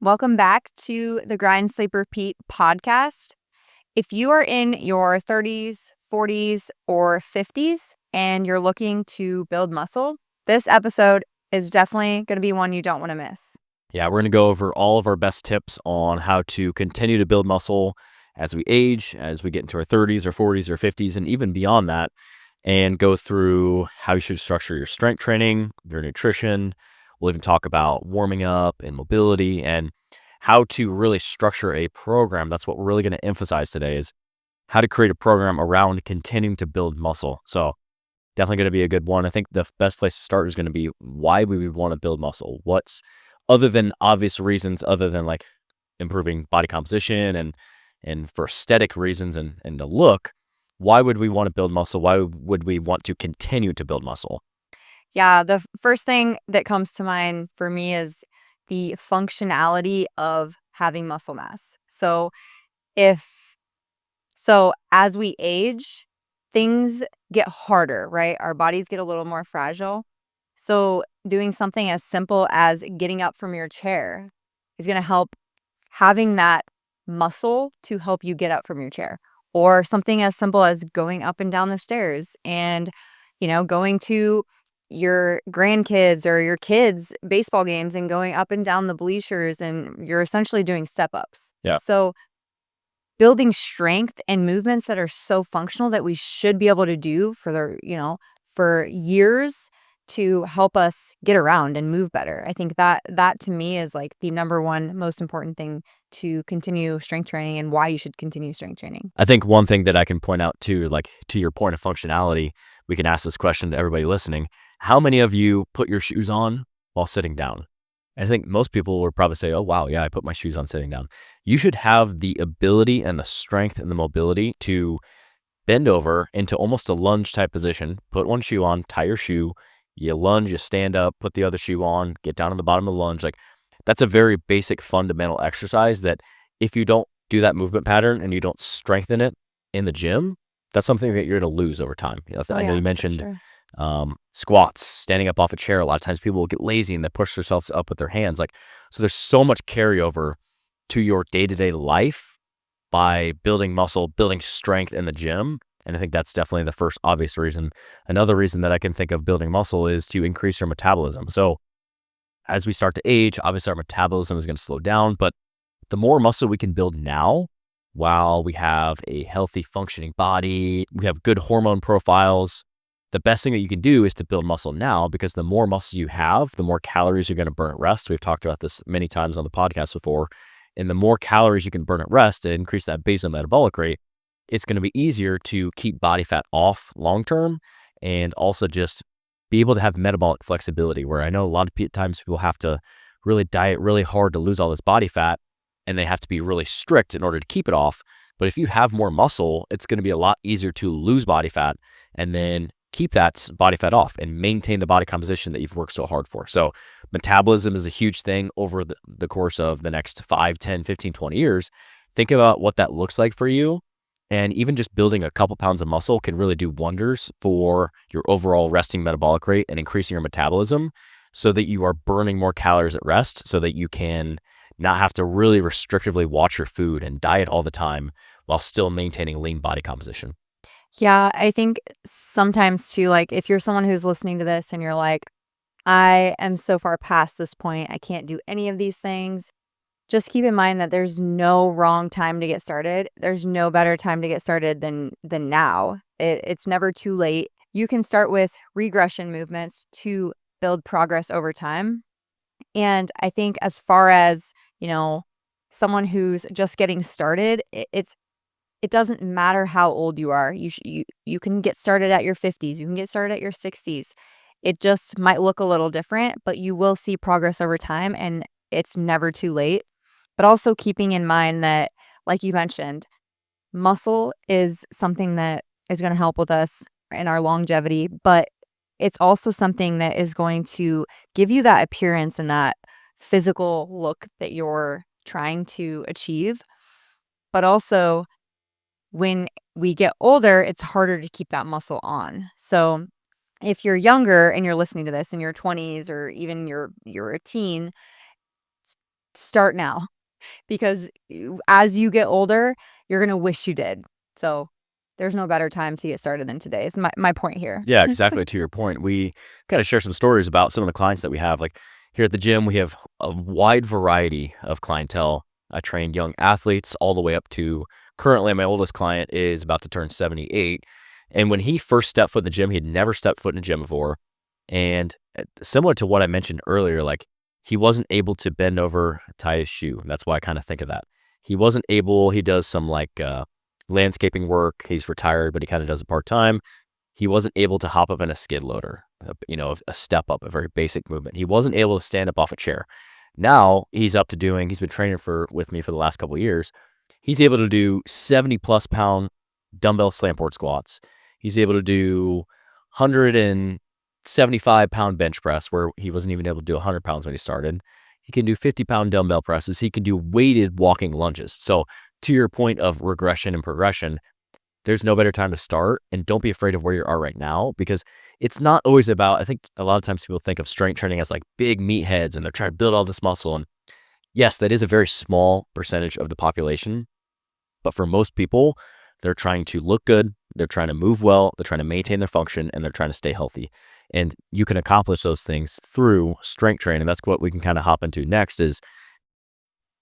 Welcome back to the Grind, Sleep, Repeat podcast. If you are in your 30s, 40s, or 50s and you're looking to build muscle, this episode is definitely going to be one you don't want to miss. Yeah, we're going to go over all of our best tips on how to continue to build muscle as we age, as we get into our 30s or 40s or 50s, and even beyond that, and go through how you should structure your strength training, your nutrition. We'll even talk about warming up and mobility and how to really structure a program. That's what we're really going to emphasize today is how to create a program around continuing to build muscle. So definitely going to be a good one. I think the best place to start is going to be why we would want to build muscle. What's other than obvious reasons, other than like improving body composition and for aesthetic reasons and the look, why would we want to build muscle? Why would we want to continue to build muscle? Yeah, the first thing that comes to mind for me is the functionality of having muscle mass. If as we age, things get harder, right? Our bodies get a little more fragile. So doing something as simple as getting up from your chair is going to help having that muscle to help you get up from your chair. Or something as simple as going up and down the stairs and, going to your grandkids or your kids' baseball games and going up and down the bleachers, and you're essentially doing step ups. Yeah. So building strength and movements that are so functional that we should be able to do for years to help us get around and move better. I think that to me is like the number one most important thing to continue strength training and why you should continue strength training. I think one thing that I can point out too, like to your point of functionality, we can ask this question to everybody listening. How many of you put your shoes on while sitting down? I think most people would probably say, oh, wow, yeah, I put my shoes on sitting down. You should have the ability and the strength and the mobility to bend over into almost a lunge type position, put one shoe on, tie your shoe, you lunge, you stand up, put the other shoe on, get down on the bottom of the lunge. Like that's a very basic fundamental exercise that if you don't do that movement pattern and you don't strengthen it in the gym, that's something that you're going to lose over time. I know you mentioned squats, standing up off a chair. A lot of times people will get lazy and they push themselves up with their hands. So there's so much carryover to your day-to-day life by building muscle, building strength in the gym. And I think that's definitely the first obvious reason. Another reason that I can think of building muscle is to increase your metabolism. So as we start to age, obviously our metabolism is going to slow down, but the more muscle we can build now, while we have a healthy functioning body, we have good hormone profiles, the best thing that you can do is to build muscle now, because the more muscle you have, the more calories you're going to burn at rest. We've talked about this many times on the podcast before. And the more calories you can burn at rest to increase that basal metabolic rate, it's going to be easier to keep body fat off long term and also just be able to have metabolic flexibility, where I know a lot of times people have to really diet really hard to lose all this body fat, and they have to be really strict in order to keep it off. But if you have more muscle, it's going to be a lot easier to lose body fat and then keep that body fat off and maintain the body composition that you've worked so hard for. So metabolism is a huge thing over the course of the next 5, 10, 15, 20 years. Think about what that looks like for you. And even just building a couple pounds of muscle can really do wonders for your overall resting metabolic rate and increasing your metabolism so that you are burning more calories at rest, so that you can not have to really restrictively watch your food and diet all the time while still maintaining lean body composition. Yeah, I think sometimes too, like if you're someone who's listening to this and you're like, I am so far past this point, I can't do any of these things. Just keep in mind that there's no wrong time to get started. There's no better time to get started than now. It's never too late. You can start with regression movements to build progress over time. And I think as far as, someone who's just getting started, it doesn't matter how old you are. You can get started at your 50s. You can get started at your 60s. It just might look a little different, but you will see progress over time, and it's never too late. But also keeping in mind that, like you mentioned, muscle is something that is going to help with us in our longevity, but it's also something that is going to give you that appearance and that physical look that you're trying to achieve. But also, when we get older, it's harder to keep that muscle on. So if you're younger and you're listening to this in your 20s or even you're a teen, start now because as you get older, you're going to wish you did. So there's no better time to get started than today. It's my point here. Yeah, exactly. To your point, we kind of share some stories about some of the clients that we have. Like here at the gym, we have a wide variety of clientele. I train young athletes all the way up to currently my oldest client is about to turn 78. And when he first stepped foot in the gym, he had never stepped foot in a gym before. And similar to what I mentioned earlier, like he wasn't able to bend over, tie his shoe. That's why I kind of think of that. He wasn't able, he does some landscaping work. He's retired, but he kind of does it part time. He wasn't able to hop up in a skid loader, a step up, a very basic movement. He wasn't able to stand up off a chair. Now he's up to doing, he's been training with me for the last couple of years. He's able to do 70 plus pound dumbbell slant board squats. He's able to do 175-pound bench press where he wasn't even able to do 100 pounds when he started. He can do 50-pound dumbbell presses. He can do weighted walking lunges. So to your point of regression and progression, there's no better time to start, and don't be afraid of where you are right now because it's not always about, I think a lot of times people think of strength training as like big meatheads and they're trying to build all this muscle. And yes, that is a very small percentage of the population, but for most people, they're trying to look good, they're trying to move well, they're trying to maintain their function, and they're trying to stay healthy. And you can accomplish those things through strength training. That's what we can kind of hop into next is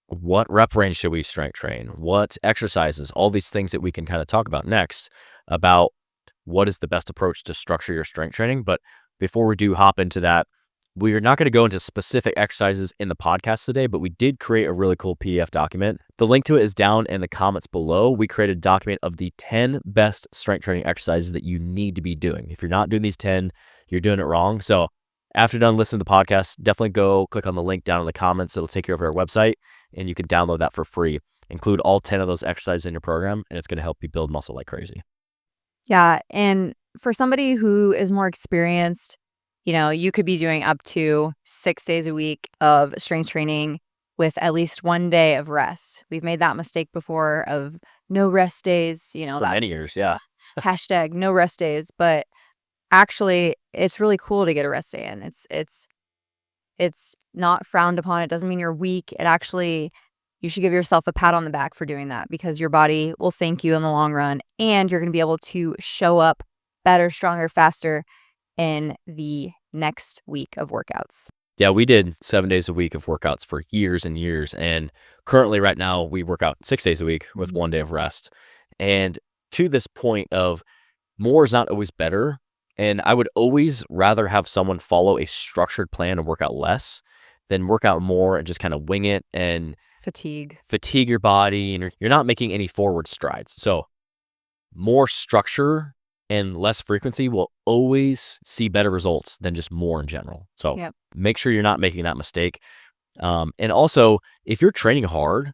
what rep range should we strength train? What exercises? All these things that we can kind of talk about next about what is the best approach to structure your strength training. But before we do hop into that, we are not going to go into specific exercises in the podcast today, but we did create a really cool PDF document. The link to it is down in the comments below. We created a document of the 10 best strength training exercises that you need to be doing. If you're not doing these 10, you're doing it wrong. So after you're done listening to the podcast, definitely go click on the link down in the comments. It'll take you over to our website and you can download that for free. Include all 10 of those exercises in your program and it's going to help you build muscle like crazy. Yeah. And for somebody who is more experienced, you could be doing up to 6 days a week of strength training with at least 1 day of rest. We've made that mistake before of no rest days, For that many years, yeah. hashtag no rest days. But actually, it's really cool to get a rest day in. It's not frowned upon. It doesn't mean you're weak. It actually, you should give yourself a pat on the back for doing that because your body will thank you in the long run and you're going to be able to show up better, stronger, faster in the next week of workouts. Yeah, we did 7 days a week of workouts for years and years. And currently right now we work out 6 days a week with 1 day of rest. And to this point of more is not always better. And I would always rather have someone follow a structured plan and work out less than work out more and just kind of wing it and fatigue your body. And you're not making any forward strides. So more structure and less frequency will always see better results than just more in general. So Make sure you're not making that mistake. And also, if you're training hard,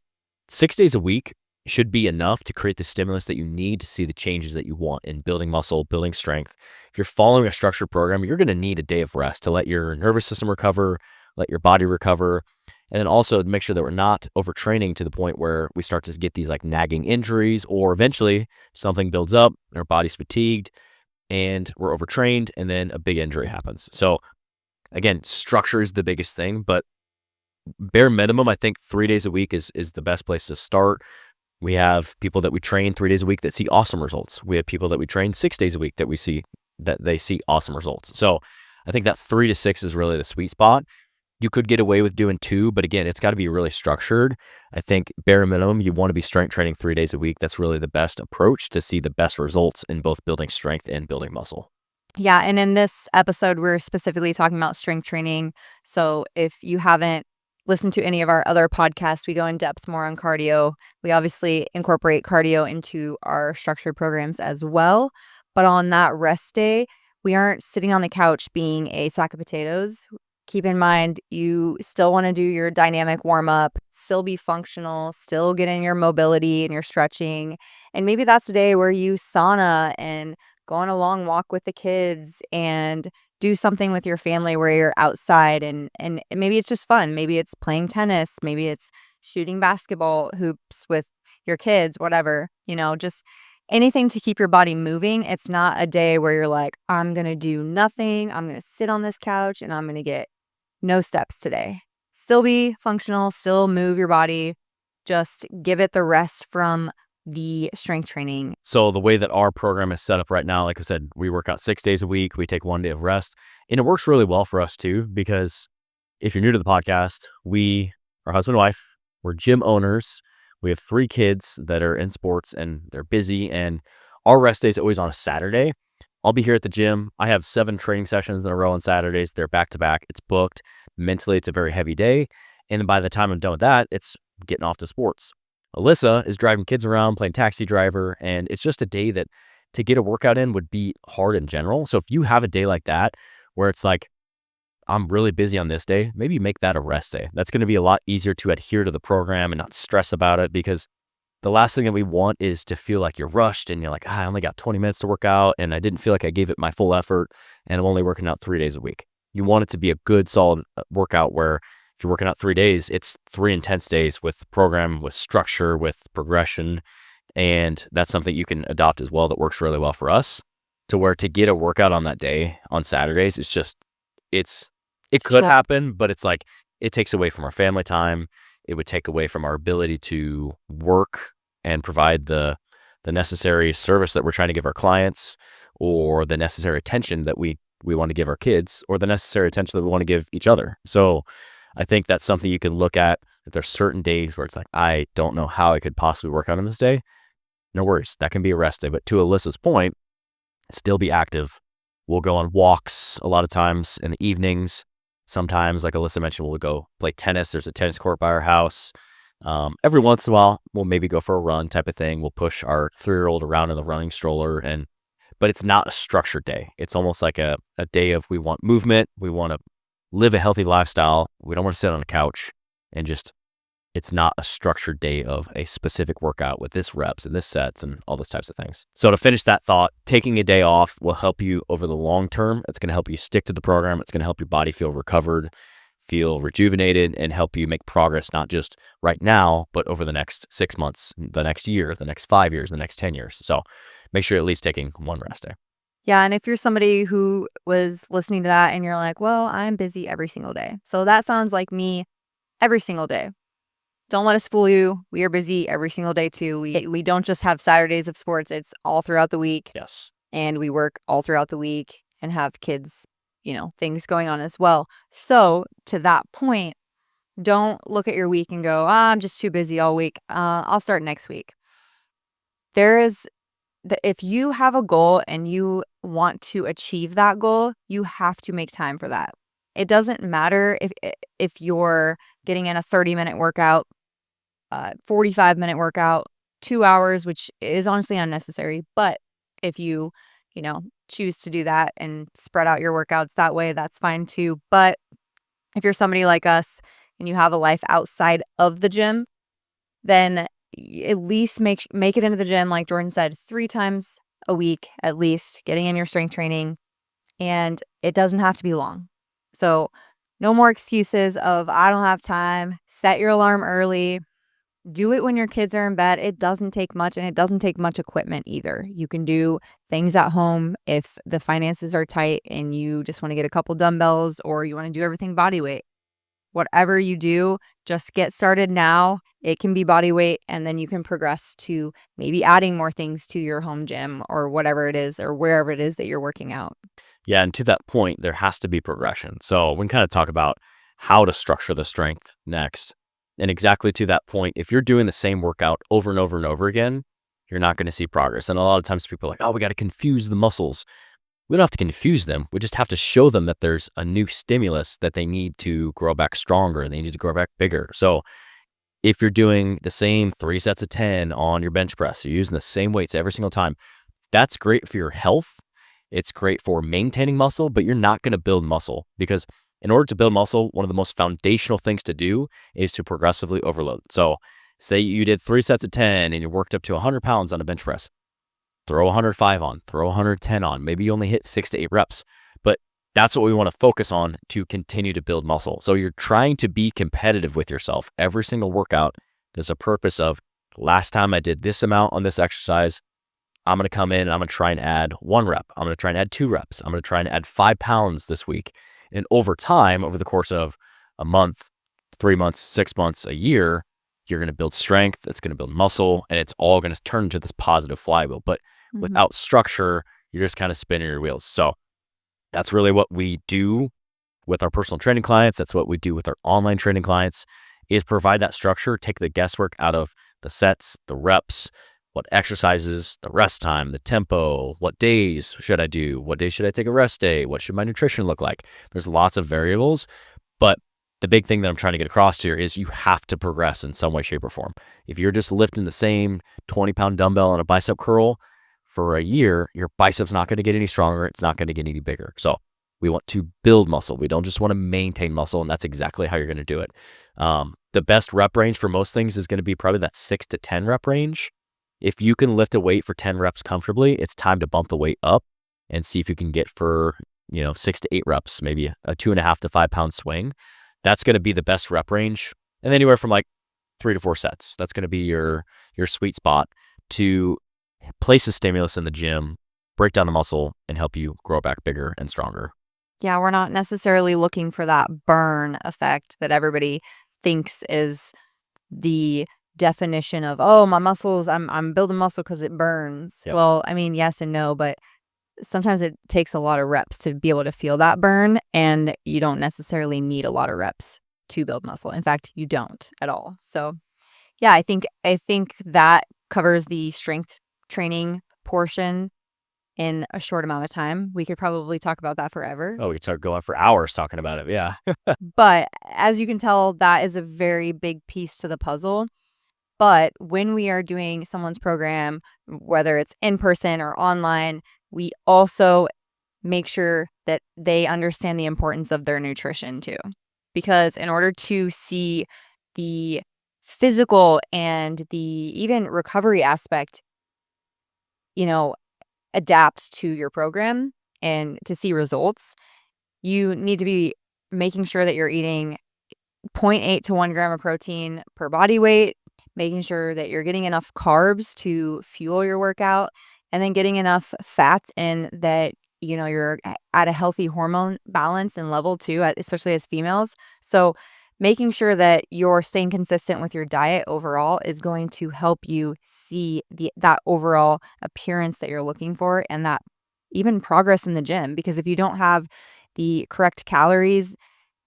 6 days a week should be enough to create the stimulus that you need to see the changes that you want in building muscle, building strength. If you're following a structured program, you're going to need a day of rest to let your nervous system recover, let your body recover, and then also make sure that we're not overtraining to the point where we start to get these like nagging injuries or eventually something builds up, our body's fatigued, and we're overtrained, and then a big injury happens. So again, structure is the biggest thing, but bare minimum, I think 3 days a week is the best place to start. We have people that we train 3 days a week that see awesome results. We have people that we train 6 days a week that they see awesome results. So I think that 3 to 6 is really the sweet spot. You could get away with doing 2, but again, it's got to be really structured. I think bare minimum, you want to be strength training 3 days a week. That's really the best approach to see the best results in both building strength and building muscle. Yeah. And in this episode, we're specifically talking about strength training. So if you haven't listened to any of our other podcasts, we go in depth more on cardio. We obviously incorporate cardio into our structured programs as well. But on that rest day, we aren't sitting on the couch being a sack of potatoes. Keep in mind, you still want to do your dynamic warm up, still be functional, still get in your mobility and your stretching. And maybe that's a day where you sauna and go on a long walk with the kids and do something with your family where you're outside and maybe it's just fun. Maybe it's playing tennis. Maybe it's shooting basketball hoops with your kids, whatever, just anything to keep your body moving. It's not a day where you're like, I'm going to do nothing. I'm going to sit on this couch and I'm going to get no steps today. Still be functional, still move your body. Just give it the rest from the strength training. So the way that our program is set up right now, like I said, we work out 6 days a week. We take 1 day of rest, and it works really well for us too, because if you're new to the podcast, we are husband and wife. We're gym owners. We have 3 kids that are in sports and they're busy, and our rest day is always on a Saturday. I'll be here at the gym. I have 7 training sessions in a row on Saturdays. They're back to back. It's booked. Mentally, it's a very heavy day. And by the time I'm done with that, it's getting off to sports. Alyssa is driving kids around, playing taxi driver, and it's just a day that to get a workout in would be hard in general. So if you have a day like that where it's like, I'm really busy on this day, maybe make that a rest day. That's going to be a lot easier to adhere to the program and not stress about it, because the last thing that we want is to feel like you're rushed and you're like, I only got 20 minutes to work out and I didn't feel like I gave it my full effort and I'm only working out 3 days a week. You want it to be a good, solid workout where if you're working out 3 days, it's 3 intense days with program, with structure, with progression. And that's something you can adopt as well that works really well for us, to where to get a workout on that day on Saturdays, it's just, it could happen, but it's like, it takes away from our family time. It would take away from our ability to work and provide the necessary service that we're trying to give our clients, or the necessary attention that we want to give our kids, or the necessary attention that we want to give each other. So I think that's something you can look at. If there's certain days where it's like, I don't know how I could possibly work out on this day, no worries. That can be a rest day. But to Alyssa's point, still be active. We'll go on walks a lot of times in the evenings. Sometimes, like Alyssa mentioned, we'll go play tennis. There's a tennis court by our house. Every once in a while, we'll maybe go for a run type of thing. We'll push our 3-year-old around in the running stroller, but it's not a structured day. It's almost like a day of, we want movement. We want to live a healthy lifestyle. We don't want to sit on a couch and just, it's not a structured day of a specific workout with this reps and this sets and all those types of things. So to finish that thought, taking a day off will help you over the long term. It's going to help you stick to the program. It's going to help your body feel recovered, feel rejuvenated, and help you make progress, not just right now, but over the next 6 months, the next year, the next 5 years, the next 10 years. So make sure you're at least taking 1 rest day. Yeah, and if you're somebody who was listening to that and you're like, well, I'm busy every single day. So that sounds like me every single day. Don't let us fool you. We are busy every single day too. We don't just have Saturdays of sports. It's all throughout the week. Yes. And we work all throughout the week and have kids, things going on as well. So to that point, don't look at your week and go, I'm just too busy all week. I'll start next week. If you have a goal and you want to achieve that goal, you have to make time for that. It doesn't matter if you're getting in a 30-minute workout, 45-minute workout, 2 hours, which is honestly unnecessary. But if you choose to do that and spread out your workouts that way, that's fine too. But if you're somebody like us and you have a life outside of the gym, then at least make it into the gym, like Jordan said, 3 times a week, at least getting in your strength training. And it doesn't have to be long. So no more excuses of, I don't have time. Set your alarm early. Do it when your kids are in bed. It doesn't take much, and it doesn't take much equipment either. You can do things at home if the finances are tight and you just want to get a couple dumbbells, or you want to do everything body weight. Whatever you do, just get started now. It can be body weight, and then you can progress to maybe adding more things to your home gym or whatever it is, or wherever it is that you're working out. Yeah, and to that point, there has to be progression. So we can kind of talk about how to structure the strength next. And exactly to that point, if you're doing the same workout over and over and over again, you're not going to see progress. And a lot of times people are like, oh, we got to confuse the muscles. We don't have to confuse them. We just have to show them that there's a new stimulus that they need to grow back stronger. They need to grow back bigger. So if you're doing the same 3 sets of 10 on your bench press, you're using the same weights every single time, that's great for your health. It's great for maintaining muscle, but you're not going to build muscle, because in order to build muscle, one of the most foundational things to do is to progressively overload. So say you did 3 sets of 10 and you worked up to 100 pounds on a bench press. Throw 105 on, throw 110 on. Maybe you only hit 6 to 8 reps, but that's what we want to focus on to continue to build muscle. So you're trying to be competitive with yourself. Every single workout, there's a purpose of, last time I did this amount on this exercise, I'm going to come in and I'm going to try and add 1 rep. I'm going to try and add 2 reps. I'm going to try and add 5 pounds this week. And over time, over the course of a month, 3 months, 6 months, a year, you're going to build strength, it's going to build muscle, and it's all going to turn into this positive flywheel. But Mhm. without structure, you're just kind of spinning your wheels. So that's really what we do with our personal training clients. That's what we do with our online training clients, is provide that structure, take the guesswork out of the sets, the reps, what exercises, the rest time, the tempo, what days should I do? What day should I take a rest day? What should my nutrition look like? There's lots of variables, but the big thing that I'm trying to get across here is you have to progress in some way, shape, or form. If you're just lifting the same 20-pound dumbbell and a bicep curl for a year, your bicep's not going to get any stronger. It's not going to get any bigger. So we want to build muscle. We don't just want to maintain muscle, and that's exactly how you're going to do it. The best rep range for most things is going to be probably that 6 to 10 rep range. If you can lift a weight for 10 reps comfortably, it's time to bump the weight up and see if you can get for 6 to 8 reps, maybe a 2.5 to 5 pound swing. That's going to be the best rep range, and anywhere from like 3 to 4 sets. That's going to be your sweet spot to place a stimulus in the gym, break down the muscle, and help you grow back bigger and stronger. Yeah, we're not necessarily looking for that burn effect that everybody thinks is the definition of, "Oh, my muscles, I'm building muscle because it burns." Yep. Well, I mean, yes and no, but sometimes it takes a lot of reps to be able to feel that burn, and you don't necessarily need a lot of reps to build muscle. In fact, you don't at all. So, yeah, I think that covers the strength training portion in a short amount of time. We could probably talk about that forever. Oh, we could start going for hours talking about it. Yeah. But as you can tell, that is a very big piece to the puzzle. But when we are doing someone's program, whether it's in person or online, we also make sure that they understand the importance of their nutrition too. Because in order to see the physical and the even recovery aspect, you know, adapt to your program and to see results, you need to be making sure that you're eating zero point 0.8 to 1 gram of protein per body weight, making sure that you're getting enough carbs to fuel your workout, and then getting enough fats in that, you're at a healthy hormone balance and level too, especially as females. So making sure that you're staying consistent with your diet overall is going to help you see that overall appearance that you're looking for, and that even progress in the gym. Because if you don't have the correct calories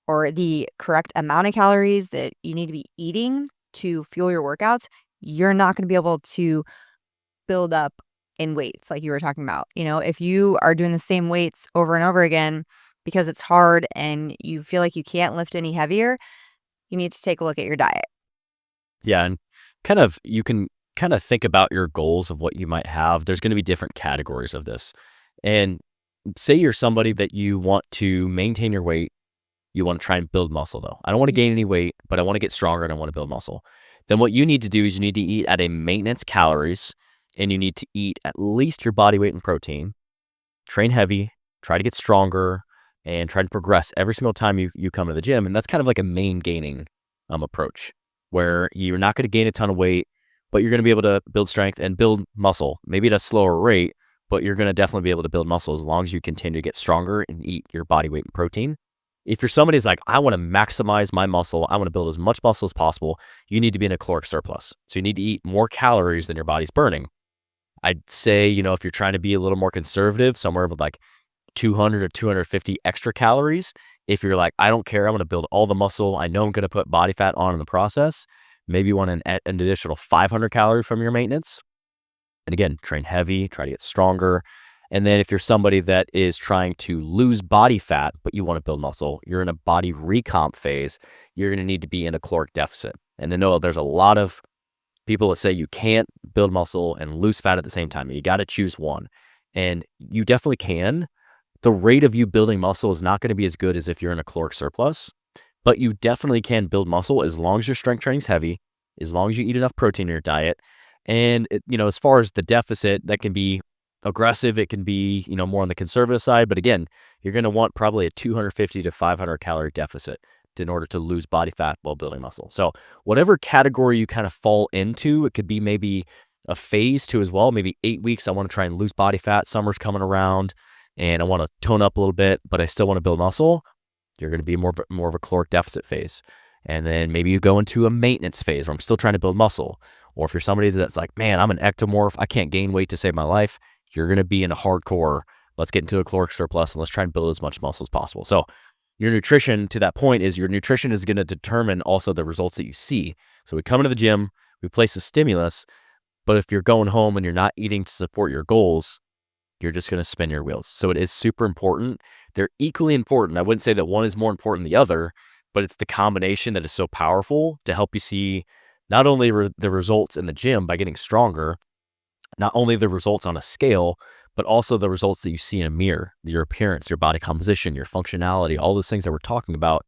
or the correct amount of calories that you need to be eating to fuel your workouts, you're not going to be able to build up in weights like you were talking about. If you are doing the same weights over and over again because it's hard and you feel like you can't lift any heavier, you need to take a look at your diet. Yeah. And you can kind of think about your goals of what you might have. There's going to be different categories of this. And say you're somebody that you want to maintain your weight. You want to try and build muscle though. I don't want to gain any weight, but I want to get stronger and I want to build muscle. Then what you need to do is you need to eat at a maintenance calories, and you need to eat at least your body weight in protein, train heavy, try to get stronger, and try to progress every single time you come to the gym. And that's kind of like a main gaining approach, where you're not going to gain a ton of weight, but you're going to be able to build strength and build muscle, maybe at a slower rate, but you're going to definitely be able to build muscle as long as you continue to get stronger and eat your body weight in protein. If you're somebody who's like, I want to maximize my muscle, I want to build as much muscle as possible, you need to be in a caloric surplus. So you need to eat more calories than your body's burning. I'd say, if you're trying to be a little more conservative, somewhere with like 200 or 250 extra calories. If you're like, I don't care, I'm going to build all the muscle, I know I'm going to put body fat on in the process, maybe you want an additional 500 calories from your maintenance. And again, train heavy, try to get stronger. And then if you're somebody that is trying to lose body fat, but you want to build muscle, you're in a body recomp phase, you're going to need to be in a caloric deficit. And I know there's a lot of people that say you can't build muscle and lose fat at the same time. You got to choose one. And you definitely can. The rate of you building muscle is not going to be as good as if you're in a caloric surplus, but you definitely can build muscle as long as your strength training is heavy, as long as you eat enough protein in your diet. And, as far as the deficit, that can be aggressive. It can be, more on the conservative side. But again, you're going to want probably a 250 to 500 calorie deficit in order to lose body fat while building muscle. So whatever category you kind of fall into, it could be maybe a phase too as well. Maybe 8 weeks, I want to try and lose body fat. Summer's coming around and I want to tone up a little bit, but I still want to build muscle. You're going to be more of a caloric deficit phase. And then maybe you go into a maintenance phase where I'm still trying to build muscle. Or if you're somebody that's like, man, I'm an ectomorph, I can't gain weight to save my life, you're going to be in a hardcore, let's get into a caloric surplus and let's try and build as much muscle as possible. So your nutrition, to that point, is your nutrition is going to determine also the results that you see. So we come into the gym, we place the stimulus, but if you're going home and you're not eating to support your goals, you're just going to spin your wheels. So it is super important. They're equally important. I wouldn't say that one is more important than the other, but it's the combination that is so powerful to help you see not only the results in the gym by getting stronger, not only the results on a scale, but also the results that you see in a mirror, your appearance, your body composition, your functionality, all those things that we're talking about.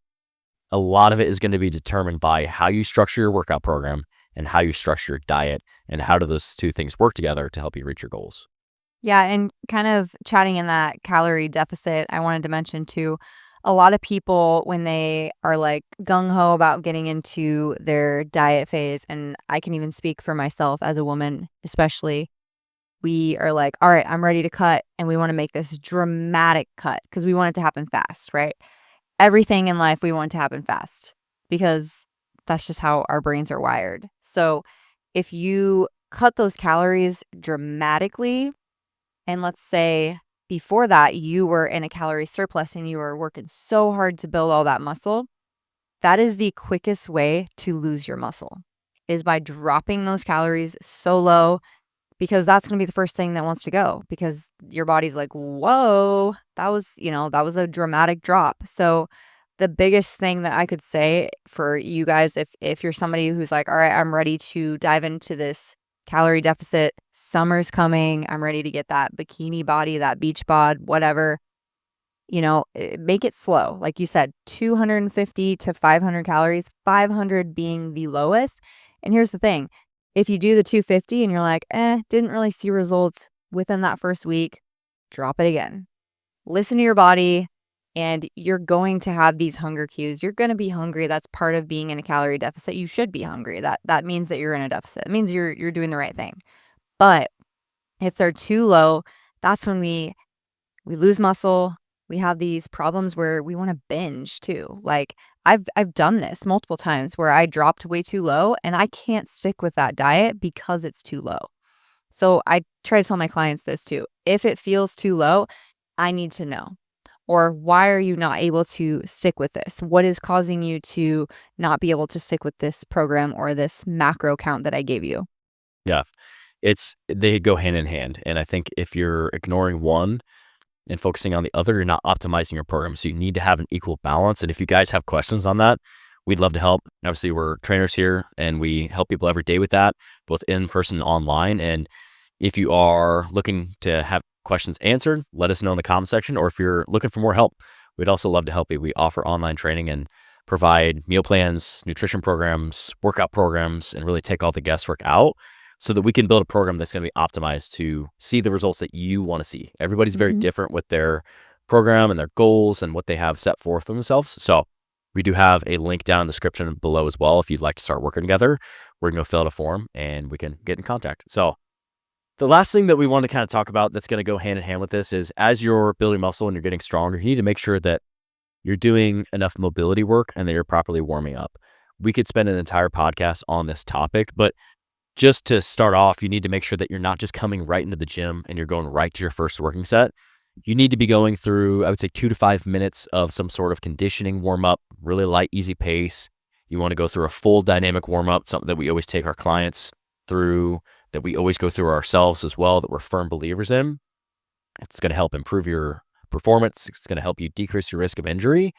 A lot of it is going to be determined by how you structure your workout program and how you structure your diet, and how do those two things work together to help you reach your goals. Yeah, and kind of chatting in that calorie deficit, I wanted to mention too, a lot of people when they are like gung ho about getting into their diet phase, and I can even speak for myself as a woman, especially, we are like, all right, I'm ready to cut. And we want to make this dramatic cut because we want it to happen fast, right? Everything in life, we want to happen fast because that's just how our brains are wired. So if you cut those calories dramatically, and let's say before that, you were in a calorie surplus and you were working so hard to build all that muscle, that is the quickest way to lose your muscle, is by dropping those calories so low, because that's going to be the first thing that wants to go, because your body's like, whoa, that was a dramatic drop. So the biggest thing that I could say for you guys, if you're somebody who's like, all right, I'm ready to dive into this calorie deficit, summer's coming, I'm ready to get that bikini body, that beach bod, whatever, make it slow. Like you said, 250 to 500 calories, 500 being the lowest. And here's the thing. If you do the 250 and you're like, didn't really see results within that first week, drop it again. Listen to your body, and you're going to have these hunger cues. You're going to be hungry. That's part of being in a calorie deficit. You should be hungry. That means that you're in a deficit. It means you're doing the right thing. But if they're too low, that's when we lose muscle. We have these problems where we want to binge too. Like I've done this multiple times where I dropped way too low and I can't stick with that diet because it's too low. So I try to tell my clients this too. If it feels too low, I need to know. Or why are you not able to stick with this? What is causing you to not be able to stick with this program or this macro count that I gave you? Yeah, they go hand in hand. And I think if you're ignoring one and focusing on the other, you're not optimizing your program. So you need to have an equal balance. And if you guys have questions on that, we'd love to help. Obviously, we're trainers here and we help people every day with that, both in person and online. And if you are looking to have questions answered, let us know in the comment section. Or if you're looking for more help, we'd also love to help you. We offer online training and provide meal plans, nutrition programs, workout programs, and really take all the guesswork out so that we can build a program that's going to be optimized to see the results that you want to see. Everybody's very different with their program and their goals and what they have set forth for themselves. So we do have a link down in the description below as well. If you'd like to start working together, we're going to go fill out a form and we can get in contact. So the last thing that we want to kind of talk about that's going to go hand in hand with this is, as you're building muscle and you're getting stronger, you need to make sure that you're doing enough mobility work and that you're properly warming up. We could spend an entire podcast on this topic, but just to start off, you need to make sure that you're not just coming right into the gym and you're going right to your first working set. You need to be going through, I would say, 2 to 5 minutes of some sort of conditioning warm up, really light, easy pace. You want to go through a full dynamic warm up, something that we always take our clients through, that we always go through ourselves as well, that we're firm believers in. It's going to help improve your performance. It's going to help you decrease your risk of injury.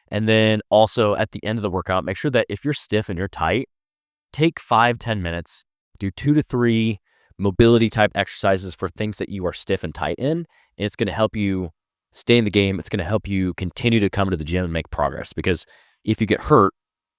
And then also at the end of the workout, make sure that if you're stiff and you're tight, take 5-10 minutes, do 2 to 3 mobility type exercises for things that you are stiff and tight in. And it's going to help you stay in the game. It's going to help you continue to come to the gym and make progress, because if you get hurt,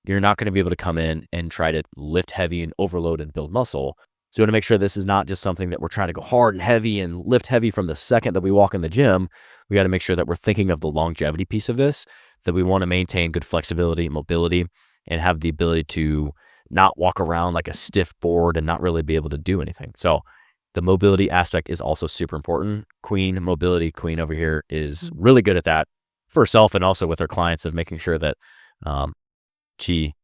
you're not going to be able to come in and try to lift heavy and overload and build muscle. So you want to make sure this is not just something that we're trying to go hard and heavy and lift heavy from the second that we walk in the gym. We got to make sure that we're thinking of the longevity piece of this, that we want to maintain good flexibility, mobility, and have the ability to not walk around like a stiff board and not really be able to do anything. So the mobility aspect is also super important. Mobility Queen over here is really good at that for herself and also with her clients, of making sure that she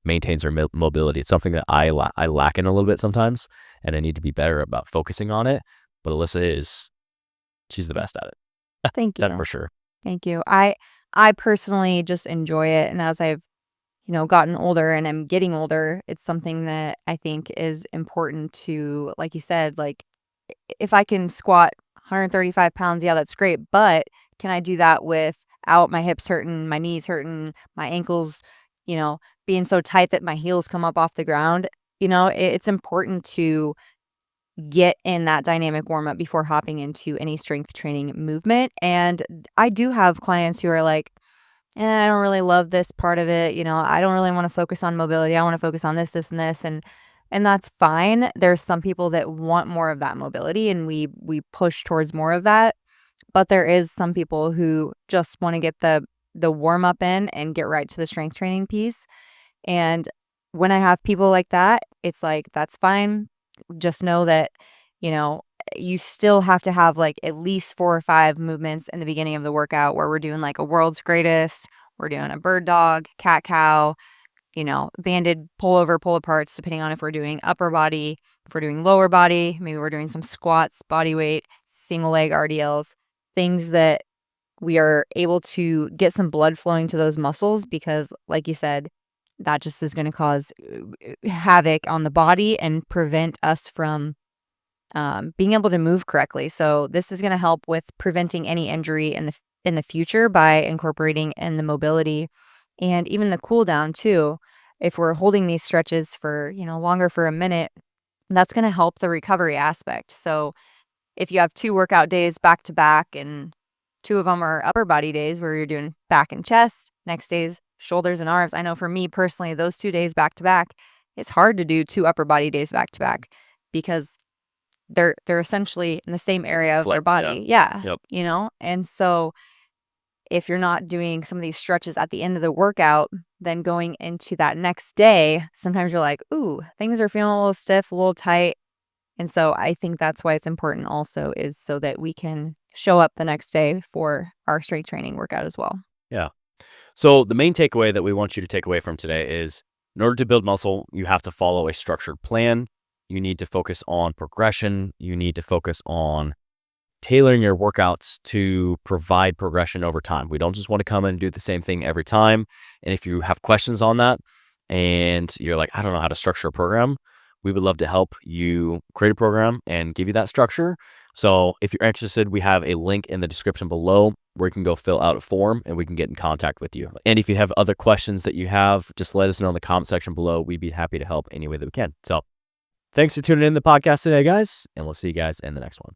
maintains their mobility. It's something that I lack in a little bit sometimes, and I need to be better about focusing on it. But she's the best at it. Thank That you. for sure. Thank you. I personally just enjoy it, and as I've, gotten older and I'm getting older, it's something that I think is important to, like you said, like, if I can squat 135 pounds, yeah, that's great, but can I do that without my hips hurting, my knees hurting, my ankles, being so tight that my heels come up off the ground? It's important to get in that dynamic warm up before hopping into any strength training movement, and I do have clients who are like, I don't really love this part of it. I don't really want to focus on mobility. I want to focus on this, this, and this, and that's fine. There's some people that want more of that mobility, and we push towards more of that. But there is some people who just want to get the warm up in and get right to the strength training piece. And when I have people like that, it's like, that's fine. Just know that, you know, you still have to have like at least 4 or 5 movements in the beginning of the workout where we're doing like a world's greatest, we're doing a bird dog, cat cow, banded pull over, pull aparts, depending on if we're doing upper body, if we're doing lower body, maybe we're doing some squats, body weight, single leg RDLs, things that we are able to get some blood flowing to those muscles because, like you said, that just is going to cause havoc on the body and prevent us from being able to move correctly. So this is going to help with preventing any injury in the future by incorporating in the mobility and even the cool down too. If we're holding these stretches for longer for a minute, that's going to help the recovery aspect. So if you have 2 workout days back to back and 2 of them are upper body days where you're doing back and chest, next day's shoulders and arms. I know for me personally, those 2 days back to back, it's hard to do 2 upper body days back to back because they're essentially in the same area of their body. Yeah. Yep. And so if you're not doing some of these stretches at the end of the workout, then going into that next day, sometimes you're like, ooh, things are feeling a little stiff, a little tight. And so I think that's why it's important also is so that we can show up the next day for our strength training workout as well. Yeah. So the main takeaway that we want you to take away from today is in order to build muscle, you have to follow a structured plan. You need to focus on progression. You need to focus on tailoring your workouts to provide progression over time. We don't just want to come in and do the same thing every time. And if you have questions on that and you're like, I don't know how to structure a program, we would love to help you create a program and give you that structure. So if you're interested, we have a link in the description below where you can go fill out a form and we can get in contact with you. And if you have other questions that you have, just let us know in the comment section below. We'd be happy to help any way that we can. So thanks for tuning in to the podcast today, guys, and we'll see you guys in the next one.